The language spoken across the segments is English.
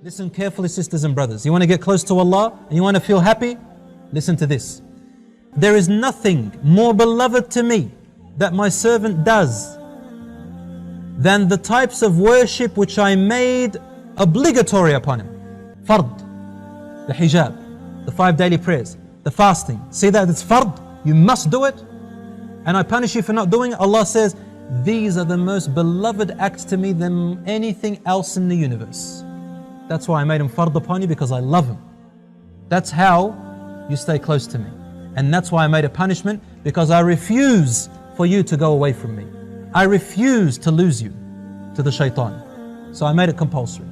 Listen carefully, sisters and brothers. You want to get close to Allah and you want to feel happy? Listen to this. There is nothing more beloved to me that my servant does than the types of worship which I made obligatory upon him. Fard, the hijab, the 5 daily prayers, the fasting. See that it's fard, you must do it. And I punish you for not doing it. Allah says, these are the most beloved acts to me than anything else in the universe. That's why I made him fard upon you, because I love him. That's how you stay close to me. And that's why I made a punishment, because I refuse for you to go away from me. I refuse to lose you to the shaitan. So I made it compulsory.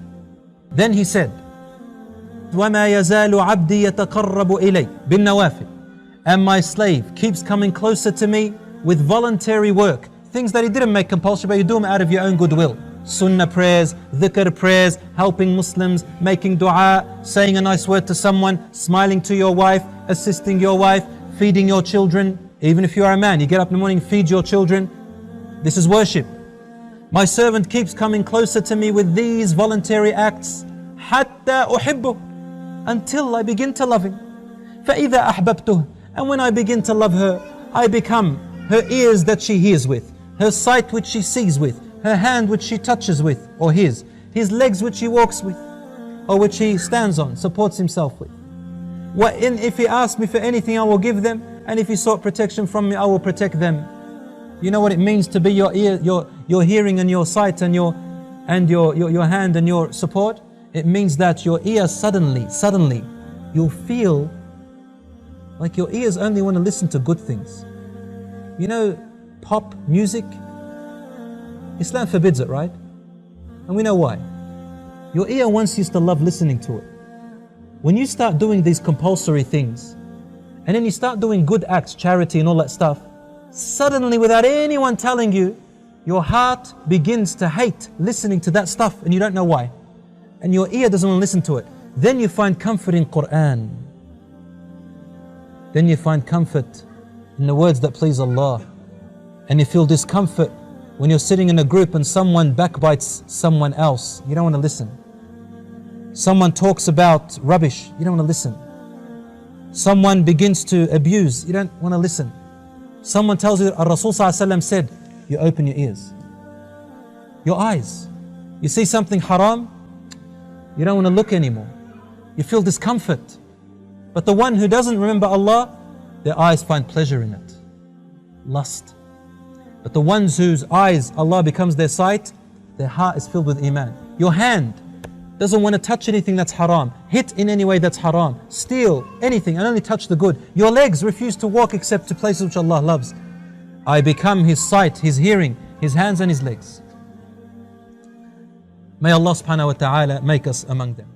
Then he said, وَمَا يَزَالُ عَبْدِي يَتَقَرَّبُ إِلَيْ بِالنَّوَافِلِ. And my slave keeps coming closer to me with voluntary work. Things that he didn't make compulsory, but you do them out of your own goodwill. Sunnah prayers, dhikr prayers, helping Muslims, making dua, saying a nice word to someone, smiling to your wife, assisting your wife, feeding your children. Even if you are a man, you get up in the morning, feed your children. This is worship. My servant keeps coming closer to me with these voluntary acts, حَتَّى أُحِبُّهُ, until I begin to love him. فَإِذَا أَحْبَبْتُهُ, and when I begin to love her, I become her ears that she hears with, her sight which she sees with, her hand which she touches with, or his legs which he walks with, or which he stands on, supports himself with. If he asks me for anything, I will give them, and if he sought protection from me, I will protect them. You know what it means to be your ear, your hearing and your sight and your hand and your support? It means that your ear suddenly, you'll feel like your ears only want to listen to good things. You know, pop music, Islam forbids it, right? And we know why. Your ear once used to love listening to it. When you start doing these compulsory things, and then you start doing good acts, charity and all that stuff, suddenly without anyone telling you, your heart begins to hate listening to that stuff and you don't know why. And your ear doesn't want to listen to it. Then you find comfort in Quran. Then you find comfort in the words that please Allah. And you feel discomfort when you're sitting in a group and someone backbites someone else. You don't want to listen. Someone talks about rubbish. You don't want to listen. Someone begins to abuse. You don't want to listen. Someone tells you that Rasul ﷺ said, you open your ears, your eyes. You see something haram, you don't want to look anymore. You feel discomfort. But the one who doesn't remember Allah, their eyes find pleasure in it, lust. But the ones whose eyes Allah becomes their sight, their heart is filled with iman. Your hand doesn't want to touch anything that's haram, hit in any way that's haram, steal anything and only touch the good. Your legs refuse to walk except to places which Allah loves. I become his sight, his hearing, his hands and his legs. May Allah subhanahu wa ta'ala make us among them.